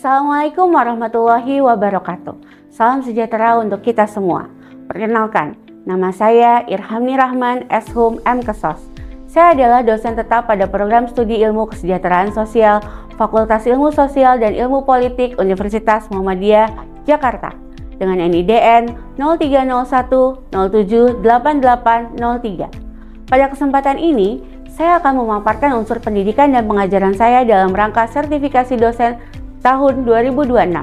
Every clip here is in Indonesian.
Assalamualaikum warahmatullahi wabarakatuh. Salam sejahtera untuk kita semua. Perkenalkan, nama saya Irhamni Rahman, Eshum M.Kesos. Saya adalah dosen tetap pada program studi ilmu kesejahteraan sosial, Fakultas Ilmu Sosial dan Ilmu Politik Universitas Muhammadiyah, Jakarta. Dengan NIDN 0301078803. Pada kesempatan ini, saya akan memaparkan unsur pendidikan dan pengajaran saya dalam rangka sertifikasi dosen tahun 2026.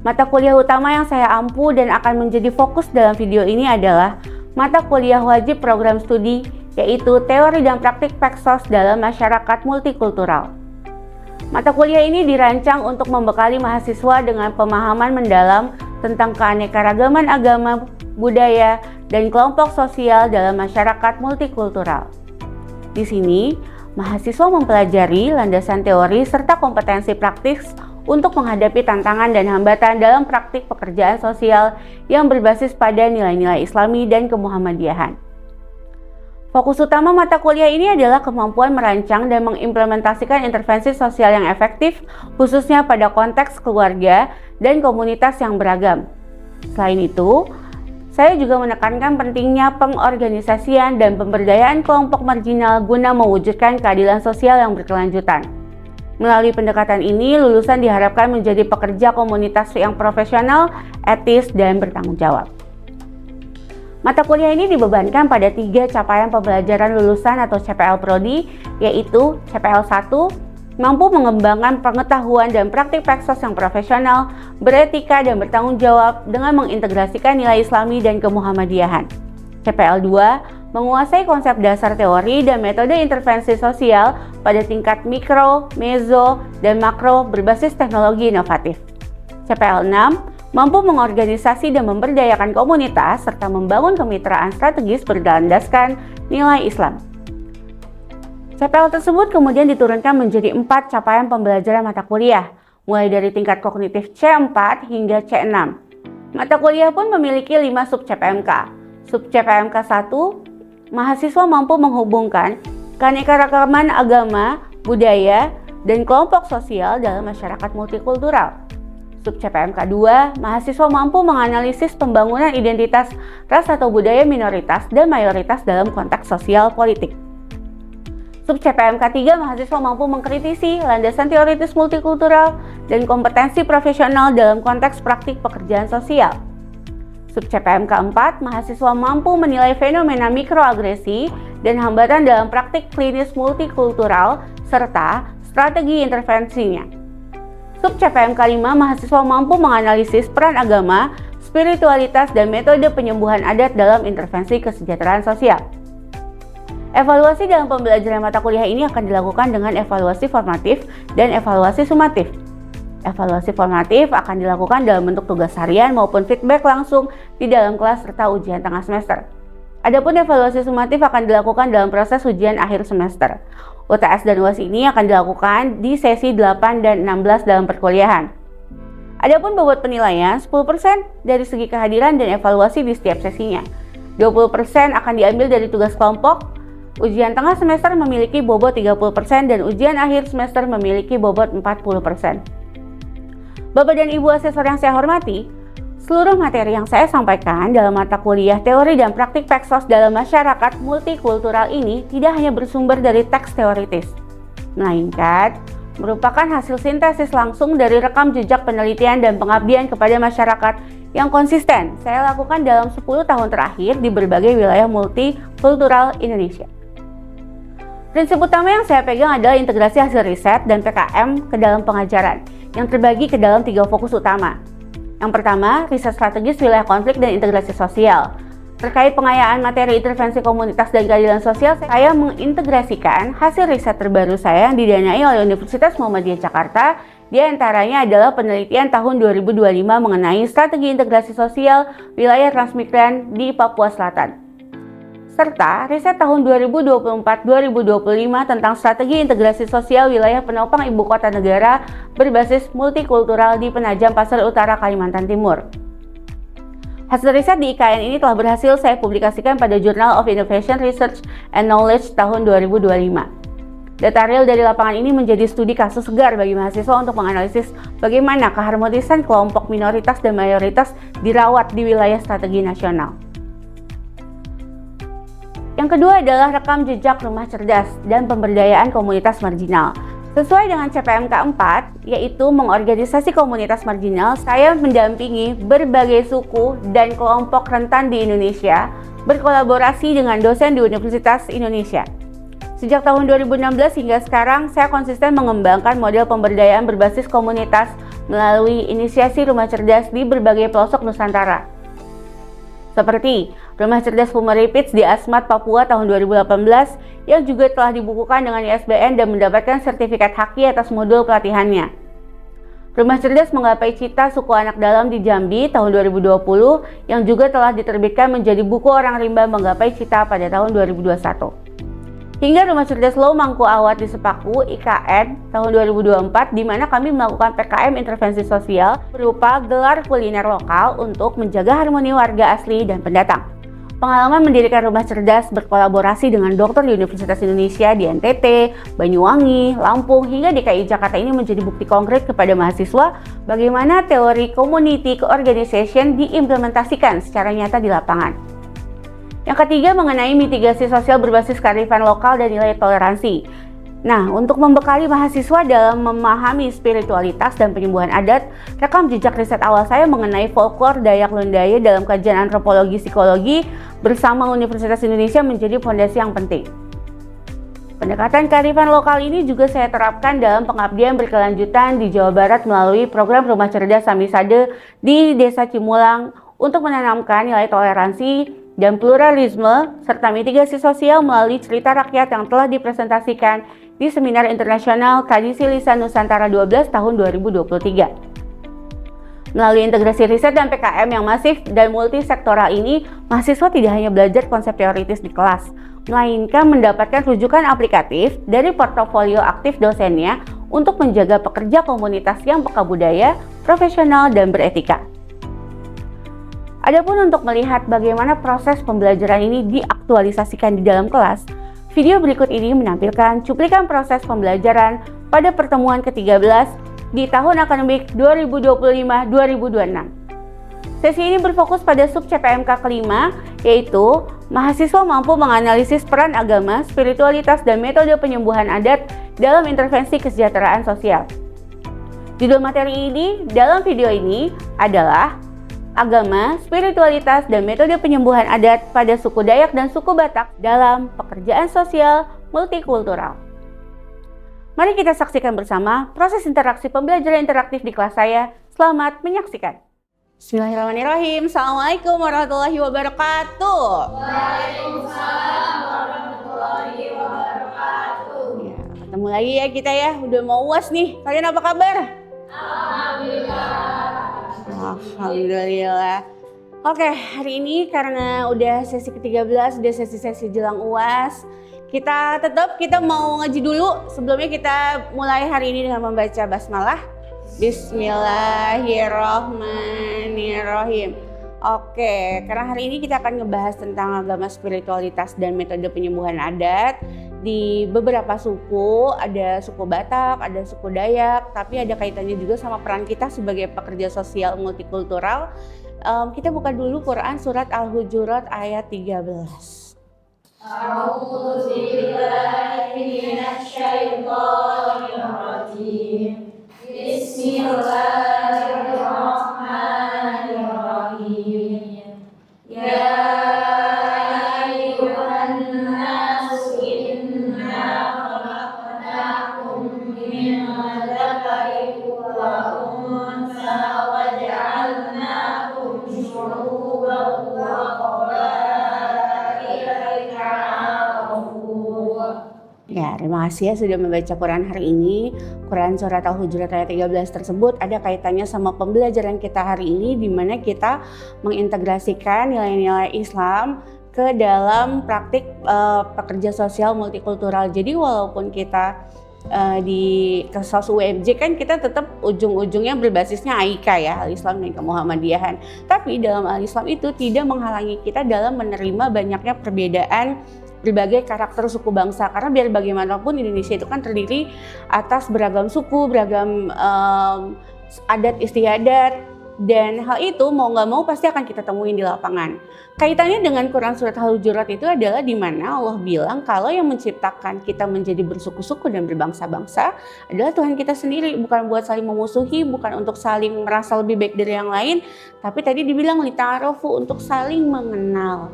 Mata kuliah utama yang saya ampu dan akan menjadi fokus dalam video ini adalah mata kuliah wajib program studi, yaitu Teori dan Praktik Peksos dalam Masyarakat Multikultural. Mata kuliah ini dirancang untuk membekali mahasiswa dengan pemahaman mendalam tentang keanekaragaman agama, budaya, dan kelompok sosial dalam masyarakat multikultural. Di sini, mahasiswa mempelajari landasan teori serta kompetensi praktis untuk menghadapi tantangan dan hambatan dalam praktik pekerjaan sosial yang berbasis pada nilai-nilai Islami dan kemuhammadiyahan. Fokus utama mata kuliah ini adalah kemampuan merancang dan mengimplementasikan intervensi sosial yang efektif, khususnya pada konteks keluarga dan komunitas yang beragam. Selain itu, saya juga menekankan pentingnya pengorganisasian dan pemberdayaan kelompok marginal guna mewujudkan keadilan sosial yang berkelanjutan. Melalui pendekatan ini, lulusan diharapkan menjadi pekerja komunitas yang profesional, etis, dan bertanggung jawab. Mata kuliah ini dibebankan pada 3 capaian pembelajaran lulusan atau CPL Prodi, yaitu CPL 1, mampu mengembangkan pengetahuan dan praktik peksos yang profesional, beretika dan bertanggung jawab dengan mengintegrasikan nilai Islami dan kemuhammadiyahan. CPL 2, menguasai konsep dasar teori dan metode intervensi sosial pada tingkat mikro, meso, dan makro berbasis teknologi inovatif. CPL 6, mampu mengorganisasi dan memberdayakan komunitas serta membangun kemitraan strategis berlandaskan nilai Islam. CPL tersebut kemudian diturunkan menjadi 4 capaian pembelajaran mata kuliah, mulai dari tingkat kognitif C4 hingga C6. Mata kuliah pun memiliki 5 sub CPMK. Sub CPMK 1, mahasiswa mampu menghubungkan keanekaragaman agama, budaya, dan kelompok sosial dalam masyarakat multikultural. Sub CPMK 2, mahasiswa mampu menganalisis pembangunan identitas ras atau budaya minoritas dan mayoritas dalam konteks sosial politik. Sub CPMK 3, mahasiswa mampu mengkritisi landasan teoritis multikultural dan kompetensi profesional dalam konteks praktik pekerjaan sosial. Sub CPMK 4, mahasiswa mampu menilai fenomena mikroagresi dan hambatan dalam praktik klinis multikultural serta strategi intervensinya. Sub CPMK 5, mahasiswa mampu menganalisis peran agama, spiritualitas, dan metode penyembuhan adat dalam intervensi kesejahteraan sosial. Evaluasi dalam pembelajaran mata kuliah ini akan dilakukan dengan evaluasi formatif dan evaluasi sumatif. Evaluasi formatif akan dilakukan dalam bentuk tugas harian maupun feedback langsung di dalam kelas serta ujian tengah semester. Adapun evaluasi sumatif akan dilakukan dalam proses ujian akhir semester. UTS dan UAS ini akan dilakukan di sesi 8 dan 16 dalam perkuliahan. Adapun bobot penilaian 10% dari segi kehadiran dan evaluasi di setiap sesinya. 20% akan diambil dari tugas kelompok. Ujian tengah semester memiliki bobot 30% dan ujian akhir semester memiliki bobot 40%. Bapak dan Ibu asesor yang saya hormati, seluruh materi yang saya sampaikan dalam mata kuliah teori dan praktik peksos dalam masyarakat multikultural ini tidak hanya bersumber dari teks teoritis, melainkan merupakan hasil sintesis langsung dari rekam jejak penelitian dan pengabdian kepada masyarakat yang konsisten saya lakukan dalam 10 tahun terakhir di berbagai wilayah multikultural Indonesia. Prinsip utama yang saya pegang adalah integrasi hasil riset dan PKM ke dalam pengajaran, yang terbagi ke dalam 3 fokus utama. Yang pertama, riset strategis wilayah konflik dan integrasi sosial. Terkait pengayaan materi intervensi komunitas dan keadilan sosial, saya mengintegrasikan hasil riset terbaru saya yang didanai oleh Universitas Muhammadiyah Jakarta. Di antaranya adalah penelitian tahun 2025 mengenai strategi integrasi sosial wilayah transmigran di Papua Selatan, serta riset tahun 2024-2025 tentang strategi integrasi sosial wilayah penopang ibu kota negara berbasis multikultural di Penajam Pasar Utara, Kalimantan Timur. Hasil riset di IKN ini telah berhasil saya publikasikan pada Journal of Innovation Research and Knowledge tahun 2025. Data real dari lapangan ini menjadi studi kasus segar bagi mahasiswa untuk menganalisis bagaimana keharmonisan kelompok minoritas dan mayoritas dirawat di wilayah strategi nasional. Yang kedua adalah rekam jejak rumah cerdas dan pemberdayaan komunitas marginal. Sesuai dengan CPM keempat, yaitu mengorganisasi komunitas marginal, saya mendampingi berbagai suku dan kelompok rentan di Indonesia, berkolaborasi dengan dosen di Universitas Indonesia. Sejak tahun 2016 hingga sekarang, saya konsisten mengembangkan model pemberdayaan berbasis komunitas melalui inisiasi rumah cerdas di berbagai pelosok Nusantara. Seperti Rumah Cerdas Pumeripits di Asmat, Papua tahun 2018 yang juga telah dibukukan dengan ISBN dan mendapatkan sertifikat haki atas modul pelatihannya. Rumah Cerdas Menggapai Cita Suku Anak Dalam di Jambi tahun 2020 yang juga telah diterbitkan menjadi buku Orang Rimba Menggapai Cita pada tahun 2021. Hingga Rumah Cerdas Low Mangku Awat di Sepaku, IKN, tahun 2024, di mana kami melakukan PKM intervensi sosial berupa gelar kuliner lokal untuk menjaga harmoni warga asli dan pendatang. Pengalaman mendirikan Rumah Cerdas berkolaborasi dengan dokter di Universitas Indonesia di NTT, Banyuwangi, Lampung, hingga DKI Jakarta ini menjadi bukti konkret kepada mahasiswa bagaimana teori community organization diimplementasikan secara nyata di lapangan. Yang ketiga mengenai mitigasi sosial berbasis kearifan lokal dan nilai toleransi. Nah, untuk membekali mahasiswa dalam memahami spiritualitas dan penyembuhan adat, rekam jejak riset awal saya mengenai folklore Dayak Lundaya dalam kajian antropologi psikologi bersama Universitas Indonesia menjadi fondasi yang penting. Pendekatan kearifan lokal ini juga saya terapkan dalam pengabdian berkelanjutan di Jawa Barat melalui program Rumah Cerdas Samisade di Desa Cimulang untuk menanamkan nilai toleransi dan pluralisme serta mitigasi sosial melalui cerita rakyat yang telah dipresentasikan di Seminar Internasional Tradisi Lisan Nusantara 12 tahun 2023. Melalui integrasi riset dan PKM yang masif dan multisektoral ini, mahasiswa tidak hanya belajar konsep teoritis di kelas, melainkan mendapatkan rujukan aplikatif dari portofolio aktif dosennya untuk menjaga pekerja komunitas yang peka budaya, profesional, dan beretika. Adapun untuk melihat bagaimana proses pembelajaran ini diaktualisasikan di dalam kelas, video berikut ini menampilkan cuplikan proses pembelajaran pada pertemuan ke-13 di tahun akademik 2025-2026. Sesi ini berfokus pada sub CPMK kelima, yaitu mahasiswa mampu menganalisis peran agama, spiritualitas, dan metode penyembuhan adat dalam intervensi kesejahteraan sosial. Judul materi ini dalam video ini adalah agama, spiritualitas, dan metode penyembuhan adat pada suku Dayak dan suku Batak dalam pekerjaan sosial multikultural. Mari kita saksikan bersama proses interaksi pembelajaran interaktif di kelas saya. Selamat menyaksikan. Bismillahirrahmanirrahim. Assalamualaikum warahmatullahi wabarakatuh. Waalaikumsalam warahmatullahi wabarakatuh. Ya, ketemu lagi ya kita ya. Udah mau UAS nih. Kalian apa kabar? Alhamdulillah. Alhamdulillah. Oke, hari ini karena udah sesi ke-13, udah sesi-sesi jelang UAS, kita mau ngaji dulu. Sebelumnya kita mulai hari ini dengan membaca basmalah. Bismillahirrahmanirrahim. Oke, karena hari ini kita akan ngebahas tentang agama, spiritualitas, dan metode penyembuhan adat. Di beberapa suku, ada suku Batak, ada suku Dayak, tapi ada kaitannya juga sama peran kita sebagai pekerja sosial multikultural. Kita buka dulu Quran surat Al-Hujurat ayat 13. A'udzu billahi minasy syaithanir rajim. Bismillahirrahmanirrahim. Ya Ya, terima kasih ya sudah membaca Quran hari ini. Quran surat Al-Hujurat ayat 13 tersebut ada kaitannya sama pembelajaran kita hari ini, di mana kita mengintegrasikan nilai-nilai Islam ke dalam praktik pekerja sosial multikultural. Jadi walaupun kita di Kesos UMJ kan kita tetap ujung-ujungnya berbasisnya AIK ya, Al-Islam dan Kemuhammadiyahan. Tapi dalam Al-Islam itu tidak menghalangi kita dalam menerima banyaknya perbedaan berbagai karakter suku bangsa. Karena biar bagaimanapun Indonesia itu kan terdiri atas beragam suku, beragam adat istiadat, dan hal itu mau nggak mau pasti akan kita temuin di lapangan. Kaitannya dengan Quran surat Al-Hujurat itu adalah di mana Allah bilang kalau yang menciptakan kita menjadi bersuku-suku dan berbangsa-bangsa adalah Tuhan kita sendiri, bukan buat saling memusuhi, bukan untuk saling merasa lebih baik dari yang lain, tapi tadi dibilang lita'arofu, untuk saling mengenal.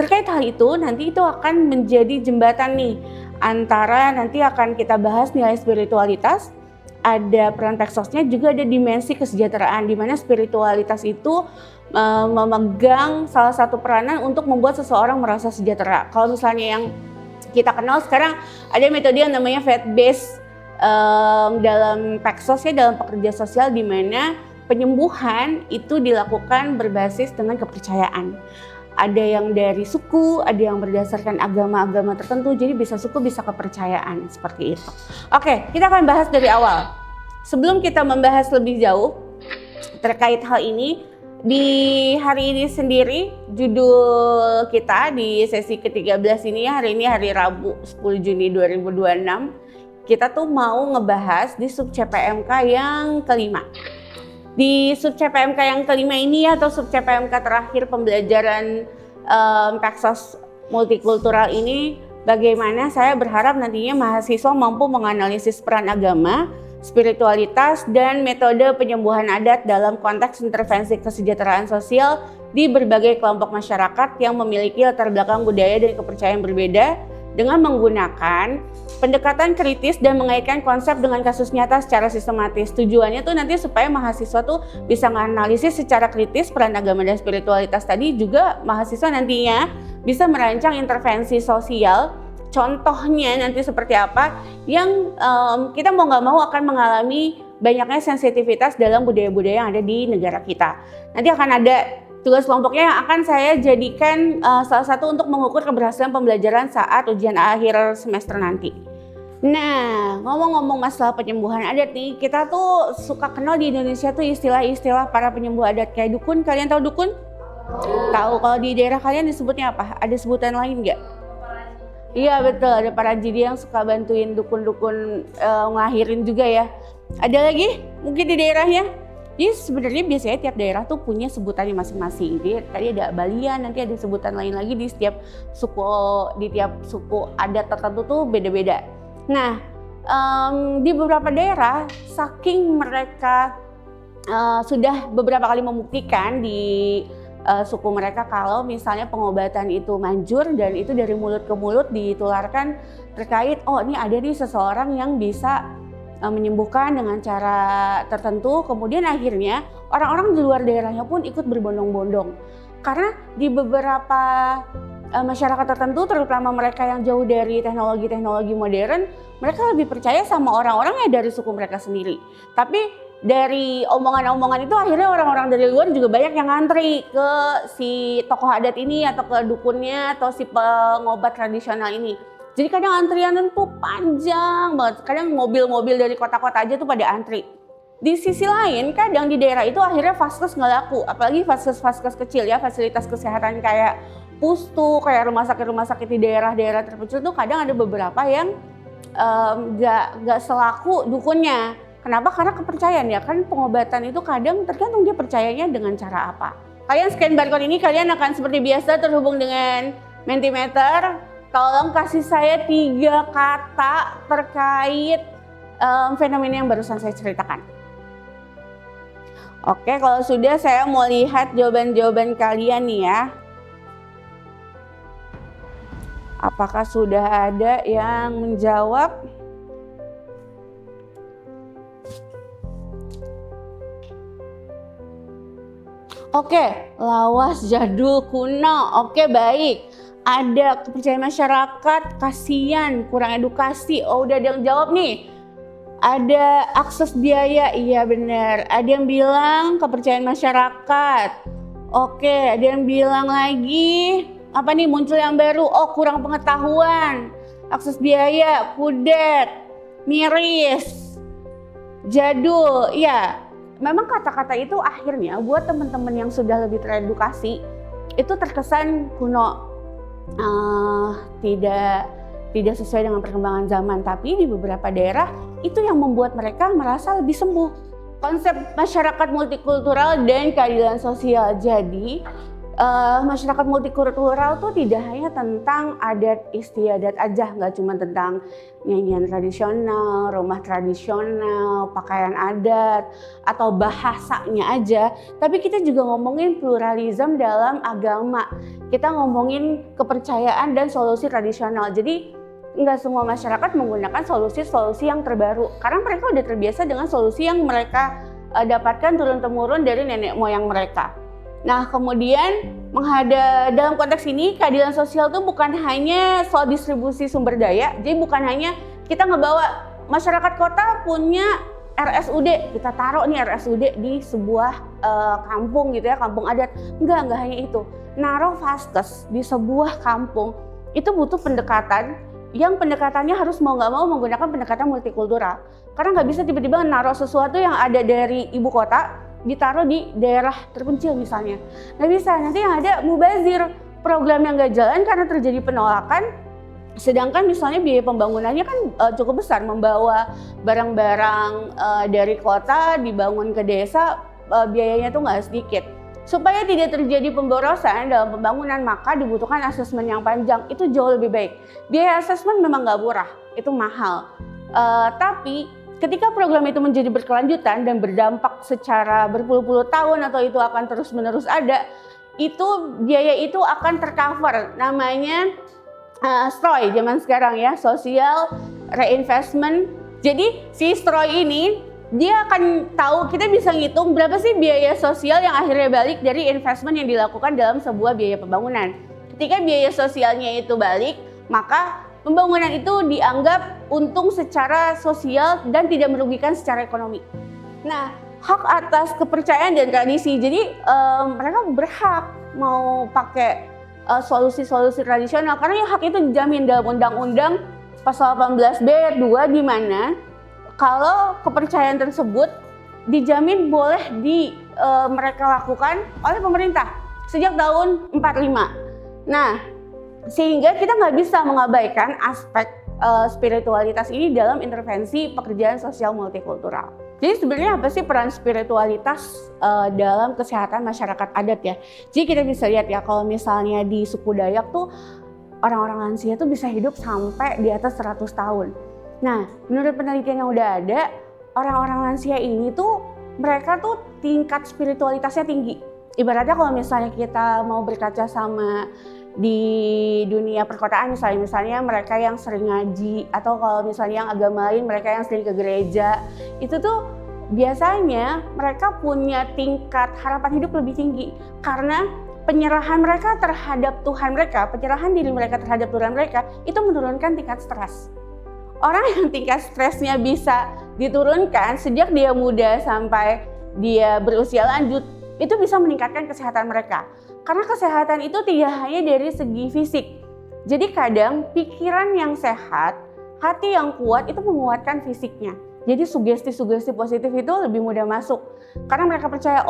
Terkait hal itu, nanti itu akan menjadi jembatan nih antara, nanti akan kita bahas nilai spiritualitas, ada peran Paxosnya, juga ada dimensi kesejahteraan di mana spiritualitas itu memegang salah satu peranan untuk membuat seseorang merasa sejahtera. Kalau misalnya yang kita kenal sekarang ada metode yang namanya faith-based dalam Paxos ya, dalam pekerja sosial, di mana penyembuhan itu dilakukan berbasis dengan kepercayaan. Ada yang dari suku, ada yang berdasarkan agama-agama tertentu, jadi bisa suku, bisa kepercayaan, seperti itu. Oke, kita akan bahas dari awal. Sebelum kita membahas lebih jauh terkait hal ini, di hari ini sendiri, judul kita di sesi ke-13 ini, hari ini hari Rabu 10 Juni 2026, kita tuh mau ngebahas di sub CPMK yang kelima. Di sub CPMK yang kelima ini atau sub CPMK terakhir pembelajaran Paxos multikultural ini, bagaimana saya berharap nantinya mahasiswa mampu menganalisis peran agama, spiritualitas, dan metode penyembuhan adat dalam konteks intervensi kesejahteraan sosial di berbagai kelompok masyarakat yang memiliki latar belakang budaya dan kepercayaan berbeda, dengan menggunakan pendekatan kritis dan mengaitkan konsep dengan kasus nyata secara sistematis. Tujuannya tuh nanti supaya mahasiswa tuh bisa menganalisis secara kritis peran agama dan spiritualitas tadi, juga mahasiswa nantinya bisa merancang intervensi sosial. Contohnya nanti seperti apa yang kita mau nggak mau akan mengalami banyaknya sensitivitas dalam budaya-budaya yang ada di negara kita. Nanti akan ada tugas kelompoknya yang akan saya jadikan salah satu untuk mengukur keberhasilan pembelajaran saat ujian akhir semester nanti. Nah, ngomong-ngomong masalah penyembuhan adat nih, kita tuh suka kenal di Indonesia tuh istilah-istilah para penyembuh adat kayak dukun. Kalian tahu dukun? Tahu. Kalau di daerah kalian disebutnya apa? Ada sebutan lain nggak? Iya betul, ada para jidi yang suka bantuin dukun-dukun ngelahirin juga ya. Ada lagi mungkin di daerahnya? Jadi sebenarnya biasanya tiap daerah tuh punya sebutannya masing-masing. Jadi tadi ada Balian, nanti ada sebutan lain lagi di setiap suku, di tiap suku adat tertentu tuh beda-beda. Nah, di beberapa daerah saking mereka sudah beberapa kali membuktikan di suku mereka kalau misalnya pengobatan itu manjur dan itu dari mulut ke mulut ditularkan terkait, oh ini ada nih seseorang yang bisa menyembuhkan dengan cara tertentu, kemudian akhirnya orang-orang di luar daerahnya pun ikut berbondong-bondong. Karena di beberapa masyarakat tertentu, terutama mereka yang jauh dari teknologi-teknologi modern, mereka lebih percaya sama orang-orang yang dari suku mereka sendiri. Tapi dari omongan-omongan itu akhirnya orang-orang dari luar juga banyak yang ngantri ke si tokoh adat ini atau ke dukunnya atau si pengobat tradisional ini. Jadi kadang antrian tuh panjang banget, kadang mobil-mobil dari kota-kota aja tuh pada antri. Di sisi lain, kadang di daerah itu akhirnya vaskes nggak laku, apalagi vaskes-vaskes kecil ya, fasilitas kesehatan kayak pustu, kayak rumah sakit di daerah-daerah terpencil tuh kadang ada beberapa yang nggak selaku dukunnya. Kenapa? Karena kepercayaan ya, kan pengobatan itu kadang tergantung dia percayanya dengan cara apa. Kalian scan barcode ini, kalian akan seperti biasa terhubung dengan Mentimeter. Tolong kasih saya 3 kata terkait fenomena yang barusan saya ceritakan. Oke, kalau sudah saya mau lihat jawaban-jawaban kalian nih ya. Apakah sudah ada yang menjawab? Oke, lawas jadul kuno. Oke, baik. Ada kepercayaan masyarakat, kasihan, kurang edukasi. Oh, udah ada yang jawab nih. Ada akses biaya, iya benar. Ada yang bilang kepercayaan masyarakat. Oke, ada yang bilang lagi, apa nih muncul yang baru? Oh, kurang pengetahuan. Akses biaya, kudet, miris, jadul. Iya, memang kata-kata itu akhirnya buat teman-teman yang sudah lebih teredukasi itu terkesan kuno. tidak sesuai dengan perkembangan zaman, tapi di beberapa daerah itu yang membuat mereka merasa lebih sembuh. Konsep masyarakat multikultural dan keadilan sosial. Jadi masyarakat multikultural tuh tidak hanya tentang adat istiadat aja, nggak cuma tentang nyanyian tradisional, rumah tradisional, pakaian adat, atau bahasanya aja, tapi kita juga ngomongin pluralisme dalam agama. Kita ngomongin kepercayaan dan solusi tradisional. Jadi nggak semua masyarakat menggunakan solusi-solusi yang terbaru, karena mereka udah terbiasa dengan solusi yang mereka dapatkan turun-temurun dari nenek moyang mereka. Nah, kemudian dalam konteks ini keadilan sosial itu bukan hanya soal distribusi sumber daya. Jadi bukan hanya kita ngebawa masyarakat kota punya RSUD, kita taruh nih RSUD di sebuah kampung gitu ya, kampung adat. Enggak hanya itu. Naruh vaskes di sebuah kampung itu butuh pendekatan yang pendekatannya harus mau nggak mau menggunakan pendekatan multikultural. Karena nggak bisa tiba-tiba naruh sesuatu yang ada dari ibu kota ditaruh di daerah terpencil misalnya. Nggak bisa, nanti yang ada mubazir, program yang nggak jalan karena terjadi penolakan. Sedangkan misalnya biaya pembangunannya kan cukup besar, membawa barang-barang dari kota dibangun ke desa, biayanya tuh nggak sedikit. Supaya tidak terjadi pemborosan dalam pembangunan, maka dibutuhkan asesmen yang panjang. Itu jauh lebih baik. Biaya asesmen memang nggak murah, itu mahal. Tapi ketika program itu menjadi berkelanjutan dan berdampak secara berpuluh-puluh tahun atau itu akan terus-menerus ada, itu biaya itu akan tercover. Namanya SROI zaman sekarang ya, Social Reinvestment. Jadi si SROI ini dia akan tahu, kita bisa ngitung berapa sih biaya sosial yang akhirnya balik dari investment yang dilakukan dalam sebuah biaya pembangunan. Ketika biaya sosialnya itu balik, maka pembangunan itu dianggap untung secara sosial dan tidak merugikan secara ekonomi. Nah, hak atas kepercayaan dan tradisi. Jadi mereka berhak mau pakai solusi-solusi tradisional karena ya hak itu dijamin dalam undang-undang pasal 18B ayat 2, di mana kalau kepercayaan tersebut dijamin boleh mereka lakukan oleh pemerintah sejak tahun 45. Nah, sehingga kita nggak bisa mengabaikan aspek spiritualitas ini dalam intervensi pekerjaan sosial multikultural. Jadi sebenarnya apa sih peran spiritualitas dalam kesehatan masyarakat adat ya? Jadi kita bisa lihat ya, kalau misalnya di suku Dayak tuh orang-orang lansia tuh bisa hidup sampai di atas 100 tahun. Nah, menurut penelitian yang udah ada, orang-orang lansia ini tuh mereka tuh tingkat spiritualitasnya tinggi. Ibaratnya kalau misalnya kita mau berkaca sama di dunia perkotaan, misalnya mereka yang sering ngaji, atau kalau misalnya yang agama lain mereka yang sering ke gereja, itu tuh biasanya mereka punya tingkat harapan hidup lebih tinggi karena penyerahan mereka terhadap Tuhan mereka, penyerahan diri mereka terhadap Tuhan mereka itu menurunkan tingkat stres. Orang yang tingkat stresnya bisa diturunkan sejak dia muda sampai dia berusia lanjut, itu bisa meningkatkan kesehatan mereka. Karena kesehatan itu tidak hanya dari segi fisik. Jadi kadang pikiran yang sehat, hati yang kuat itu menguatkan fisiknya. Jadi sugesti-sugesti positif itu lebih mudah masuk. Karena mereka percaya,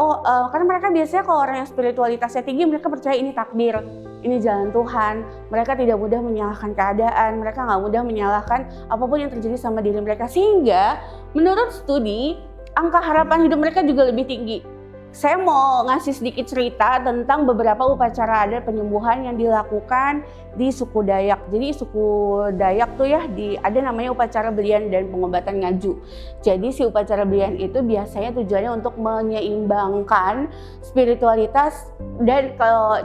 karena mereka biasanya kalau orang yang spiritualitasnya tinggi, mereka percaya ini takdir, ini jalan Tuhan. Mereka tidak mudah menyalahkan keadaan, mereka nggak mudah menyalahkan apapun yang terjadi sama diri mereka. Sehingga menurut studi, angka harapan hidup mereka juga lebih tinggi. Saya mau ngasih sedikit cerita tentang beberapa upacara adat penyembuhan yang dilakukan di suku Dayak. Jadi suku Dayak tuh ya ada namanya upacara belian dan pengobatan ngaju. Jadi si upacara belian itu biasanya tujuannya untuk menyeimbangkan spiritualitas, dan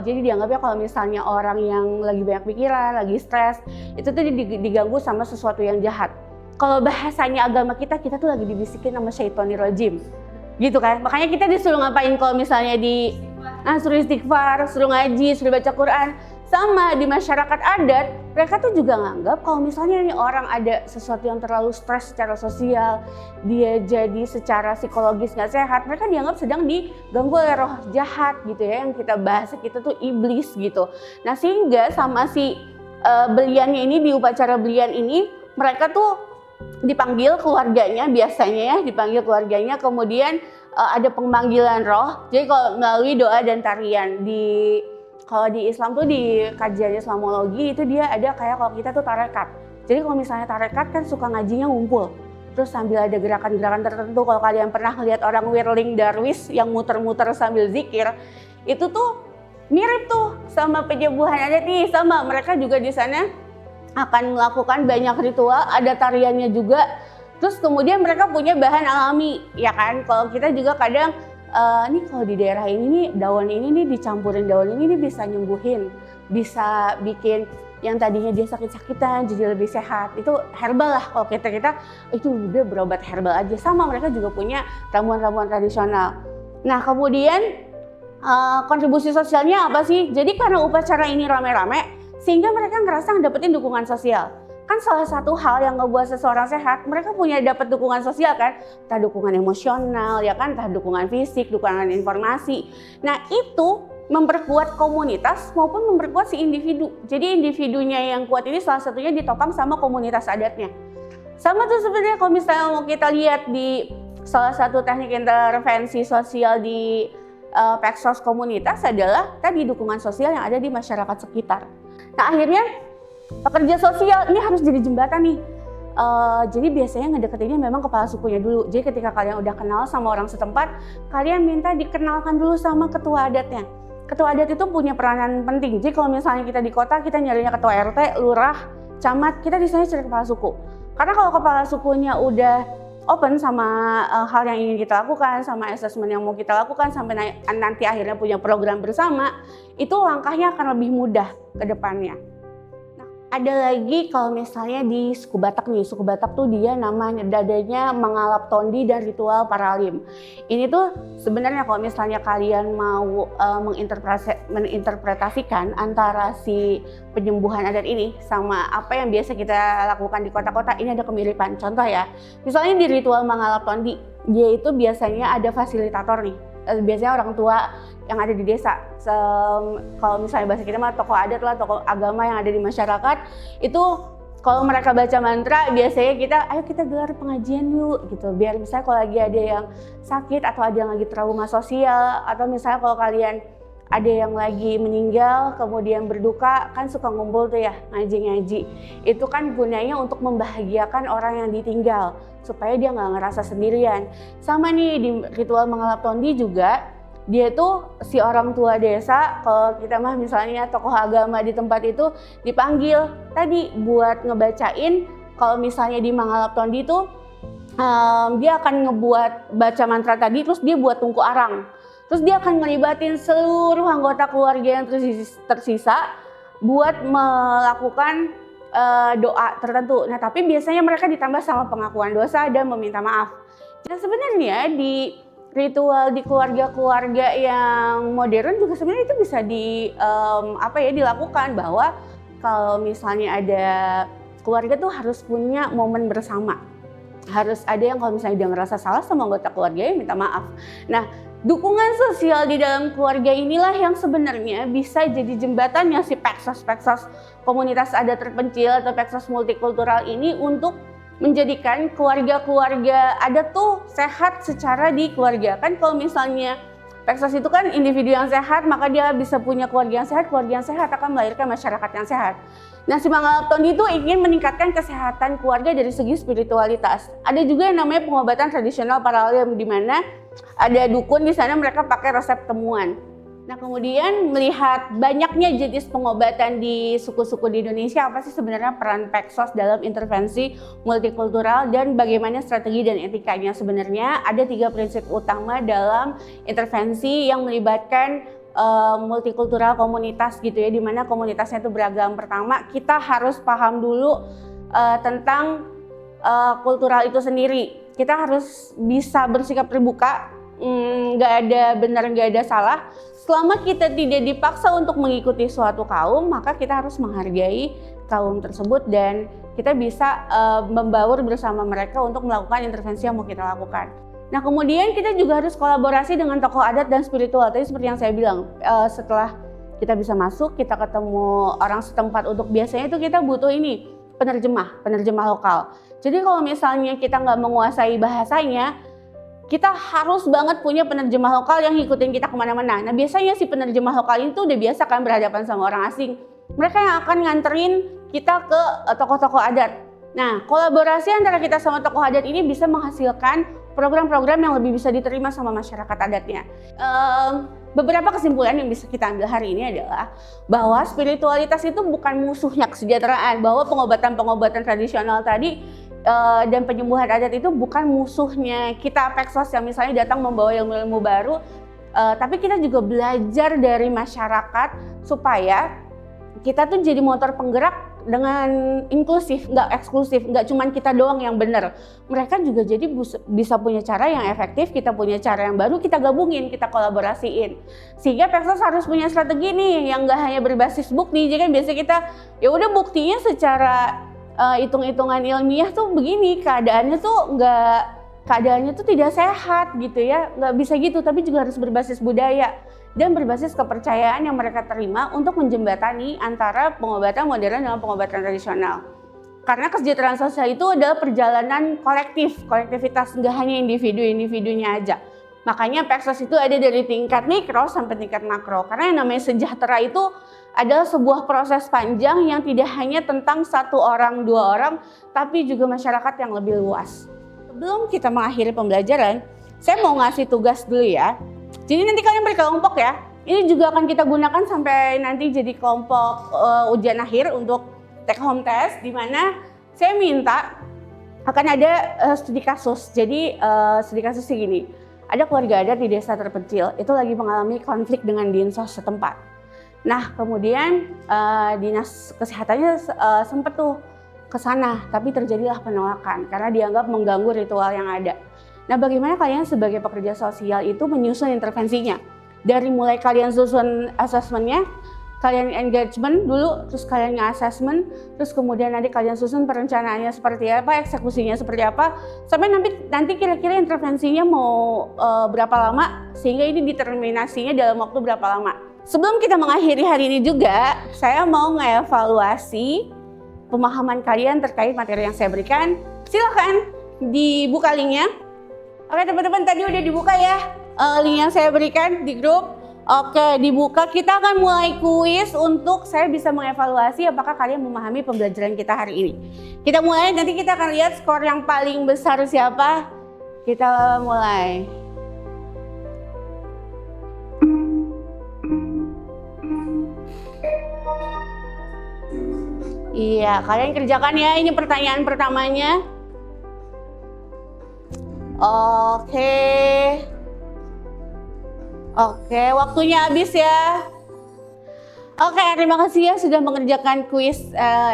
jadi dianggapnya kalau misalnya orang yang lagi banyak pikiran, lagi stres, itu tuh diganggu sama sesuatu yang jahat. Kalau bahasanya agama kita tuh lagi dibisikin sama syaitonir rajim. Gitu kan, makanya kita disuruh ngapain kalau misalnya suruh istighfar, suruh ngaji, suruh baca Quran. Sama di masyarakat adat, mereka tuh juga nganggap kalau misalnya nih orang ada sesuatu yang terlalu stres secara sosial, dia jadi secara psikologis nggak sehat, mereka dianggap sedang diganggu oleh roh jahat gitu ya, yang kita bahas kita tuh iblis gitu. Nah sehingga sama si beliannya ini, di upacara belian ini mereka tuh dipanggil keluarganya, biasanya ya dipanggil keluarganya, kemudian ada pemanggilan roh. Jadi kalau melalui doa dan tarian Kalau di Islam tuh di kajian Islamologi itu dia ada kayak kalau kita tuh tarekat. Jadi kalau misalnya tarekat kan suka ngajinya ngumpul. Terus sambil ada gerakan-gerakan tertentu, kalau kalian pernah lihat orang whirling darwish yang muter-muter sambil zikir, itu tuh mirip tuh sama penyembuhan adat nih, sama mereka juga di sana akan melakukan banyak ritual, ada tariannya juga. Terus kemudian mereka punya bahan alami, ya kan? Kalau kita juga kadang nih kalau di daerah ini nih daun ini nih dicampurin daun ini nih bisa nyembuhin, bisa bikin yang tadinya dia sakit-sakitan jadi lebih sehat. Itu herbal lah kalau kita itu udah berobat herbal aja. Sama mereka juga punya ramuan-ramuan tradisional. Nah kemudian kontribusi sosialnya apa sih? Jadi karena upacara ini rame-rame sehingga mereka ngerasa dapetin dukungan sosial. Kan salah satu hal yang ngebuat seseorang sehat, mereka punya dapat dukungan sosial kan, entah dukungan emosional ya kan, entah dukungan fisik, dukungan informasi. Nah itu memperkuat komunitas maupun memperkuat si individu. Jadi individunya yang kuat ini salah satunya ditopang sama komunitas adatnya. Sama tuh sebenarnya kalau misalnya mau kita lihat di salah satu teknik intervensi sosial di Peksos komunitas adalah tadi dukungan sosial yang ada di masyarakat sekitar. Nah akhirnya pekerja sosial ini harus jadi jembatan nih. Jadi biasanya ngedeketinnya memang kepala sukunya dulu. Jadi ketika kalian udah kenal sama orang setempat, kalian minta dikenalkan dulu sama ketua adatnya. Ketua adat itu punya peranan penting. Jadi kalau misalnya kita di kota, kita nyarinya ketua RT, lurah, camat, kita di sana cari kepala suku. Karena kalau kepala sukunya udah open sama hal yang ingin kita lakukan, sama asesmen yang mau kita lakukan, sampai nanti akhirnya punya program bersama, itu langkahnya akan lebih mudah ke depannya. Ada lagi kalau misalnya di suku Batak nih, suku Batak tuh dia namanya dadanya mengalap tondi dan ritual paralim. Ini tuh sebenarnya kalau misalnya kalian mau menginterpretasikan antara si penyembuhan adat ini sama apa yang biasa kita lakukan di kota-kota, ini ada kemiripan. Contoh ya, misalnya di ritual mengalap tondi, dia itu biasanya ada fasilitator nih. Biasanya orang tua yang ada di desa, kalau misalnya bahasa kita mah tokoh adat lah, tokoh agama yang ada di masyarakat, itu kalau mereka baca mantra biasanya ayo kita gelar pengajian yuk gitu, biar misalnya kalau lagi ada yang sakit atau ada yang lagi trauma sosial, atau misalnya kalau kalian ada yang lagi meninggal kemudian berduka, kan suka ngumpul tuh ya ngaji-ngaji. Itu kan gunanya untuk membahagiakan orang yang ditinggal supaya dia nggak ngerasa sendirian. Sama nih di ritual mengalap tondi juga, dia tuh si orang tua desa, kalau kita mah misalnya tokoh agama di tempat itu dipanggil tadi buat ngebacain. Kalau misalnya di mengalap tondi tuh dia akan ngebuat baca mantra tadi, terus dia buat tungku arang. Terus dia akan ngelibatin seluruh anggota keluarga yang tersisa buat melakukan doa tertentu. Nah tapi biasanya mereka ditambah sama pengakuan dosa dan meminta maaf. Dan sebenarnya di ritual di keluarga-keluarga yang modern juga sebenarnya itu bisa dilakukan, bahwa kalau misalnya ada keluarga tuh harus punya momen bersama. Harus ada yang kalau misalnya dia ngerasa salah sama anggota keluarganya minta maaf. Nah, dukungan sosial di dalam keluarga inilah yang sebenarnya bisa jadi jembatannya si Peksos komunitas adat terpencil atau Peksos multikultural ini untuk menjadikan keluarga-keluarga adat tuh sehat secara di keluarga. Kan kalau misalnya Peksos itu kan individu yang sehat, maka dia bisa punya keluarga yang sehat akan melahirkan masyarakat yang sehat. Nah, si Mengalap Tondi itu ingin meningkatkan kesehatan keluarga dari segi spiritualitas. Ada juga yang namanya pengobatan tradisional paralim, di mana ada dukun di sana, mereka pakai resep temuan. Nah, kemudian melihat banyaknya jenis pengobatan di suku-suku di Indonesia, apa sih sebenarnya peran Peksos dalam intervensi multikultural dan bagaimana strategi dan etikanya? Sebenarnya ada 3 prinsip utama dalam intervensi yang melibatkan multikultural komunitas gitu ya, di mana komunitasnya itu beragam. Pertama, kita harus paham dulu tentang kultural itu sendiri. Kita harus bisa bersikap terbuka, nggak ada benar, nggak ada salah. Selama kita tidak dipaksa untuk mengikuti suatu kaum, maka kita harus menghargai kaum tersebut dan kita bisa membaur bersama mereka untuk melakukan intervensi yang mau kita lakukan. Nah, kemudian kita juga harus kolaborasi dengan tokoh adat dan spiritual. Tadi seperti yang saya bilang, setelah kita bisa masuk, kita ketemu orang setempat, untuk biasanya itu kita butuh ini, penerjemah lokal. Jadi kalau misalnya kita nggak menguasai bahasanya, kita harus banget punya penerjemah lokal yang ngikutin kita kemana-mana. Nah biasanya si penerjemah lokal itu udah biasa kan berhadapan sama orang asing. Mereka yang akan nganterin kita ke tokoh-tokoh adat. Nah kolaborasi antara kita sama tokoh adat ini bisa menghasilkan program-program yang lebih bisa diterima sama masyarakat adatnya. Beberapa kesimpulan yang bisa kita ambil hari ini adalah bahwa spiritualitas itu bukan musuhnya kesejahteraan, bahwa pengobatan-pengobatan tradisional tadi dan penyembuhan adat itu bukan musuhnya kita Peksos yang misalnya datang membawa ilmu-ilmu baru, tapi kita juga belajar dari masyarakat supaya kita tuh jadi motor penggerak dengan inklusif, nggak eksklusif, nggak cuma kita doang yang benar. Mereka juga jadi bisa punya cara yang efektif, kita punya cara yang baru, kita gabungin, kita kolaborasiin. Sehingga Peksos harus punya strategi nih yang nggak hanya berbasis bukti. Jadi kan biasa kita ya udah buktinya secara hitung-hitungan ilmiah tuh begini, keadaannya tuh tidak sehat gitu ya, nggak bisa gitu, tapi juga harus berbasis budaya dan berbasis kepercayaan yang mereka terima untuk menjembatani antara pengobatan modern dengan pengobatan tradisional. Karena kesejahteraan sosial itu adalah perjalanan kolektivitas, nggak hanya individunya aja. Makanya Peksos itu ada dari tingkat mikro sampai tingkat makro. Karena yang namanya sejahtera itu adalah sebuah proses panjang yang tidak hanya tentang satu orang, dua orang, tapi juga masyarakat yang lebih luas. Sebelum kita mengakhiri pembelajaran, saya mau ngasih tugas dulu ya. Jadi nanti kalian berkelompok ya. Ini juga akan kita gunakan sampai nanti jadi kelompok ujian akhir untuk take home test, di mana saya minta akan ada studi kasus. Jadi studi kasus segini. Ada keluarga adat di desa terpencil itu lagi mengalami konflik dengan dinsos setempat. Nah kemudian dinas kesehatannya sempat tuh ke sana, tapi terjadilah penolakan karena dianggap mengganggu ritual yang ada. Nah bagaimana kalian sebagai pekerja sosial itu menyusun intervensinya? Dari mulai kalian susun assessment-nya, kalian engagement dulu, terus kalian nge-assessment, terus kemudian nanti kalian susun perencanaannya seperti apa, eksekusinya seperti apa, sampai nanti kira-kira intervensinya mau berapa lama, sehingga ini determinasinya dalam waktu berapa lama. Sebelum kita mengakhiri hari ini juga, saya mau ngevaluasi pemahaman kalian terkait materi yang saya berikan. Silakan dibuka linknya. Oke teman-teman, tadi udah dibuka ya link yang saya berikan di grup. Oke, dibuka. Kita akan mulai kuis untuk saya bisa mengevaluasi apakah kalian memahami pembelajaran kita hari ini. Kita mulai, nanti kita akan lihat skor yang paling besar siapa. Kita mulai. Iya, kalian kerjakan ya. Ini pertanyaan pertamanya. Oke, waktunya habis ya. Oke, terima kasih ya sudah mengerjakan kuis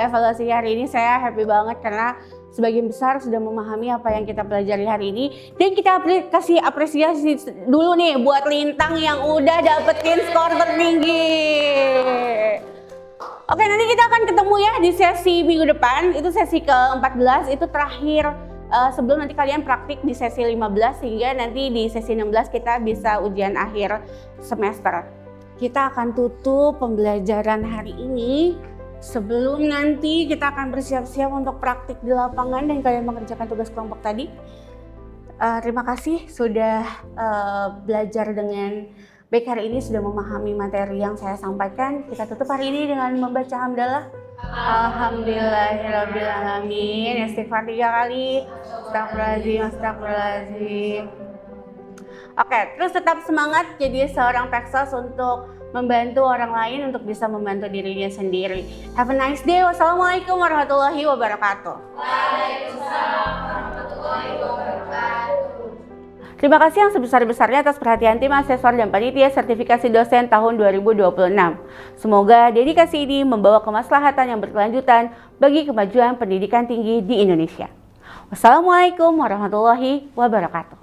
evaluasi hari ini. Saya happy banget karena sebagian besar sudah memahami apa yang kita pelajari hari ini. Dan kita kasih apresiasi dulu nih buat Lintang yang udah dapetin skor tertinggi. Oke, nanti kita akan ketemu ya di sesi minggu depan. Itu sesi ke-14, itu terakhir. Sebelum nanti kalian praktik di sesi 15 sehingga nanti di sesi 16 kita bisa ujian akhir semester. Kita akan tutup pembelajaran hari ini sebelum nanti kita akan bersiap-siap untuk praktik di lapangan dan kalian mengerjakan tugas kelompok tadi. Terima kasih sudah belajar dengan baik hari ini, sudah memahami materi yang saya sampaikan. Kita tutup hari ini dengan membaca hamdalah. Alhamdulillahirrabbilalamin. Istighfar 3 kali. Astagfirullahaladzim. Oke, terus tetap semangat jadi seorang Peksos untuk membantu orang lain untuk bisa membantu dirinya sendiri. Have a nice day. Wassalamualaikum warahmatullahi wabarakatuh. Waalaikumsalam warahmatullahi wabarakatuh. Terima kasih yang sebesar-besarnya atas perhatian tim asesor dan panitia sertifikasi dosen tahun 2026. Semoga dedikasi ini membawa kemaslahatan yang berkelanjutan bagi kemajuan pendidikan tinggi di Indonesia. Wassalamualaikum warahmatullahi wabarakatuh.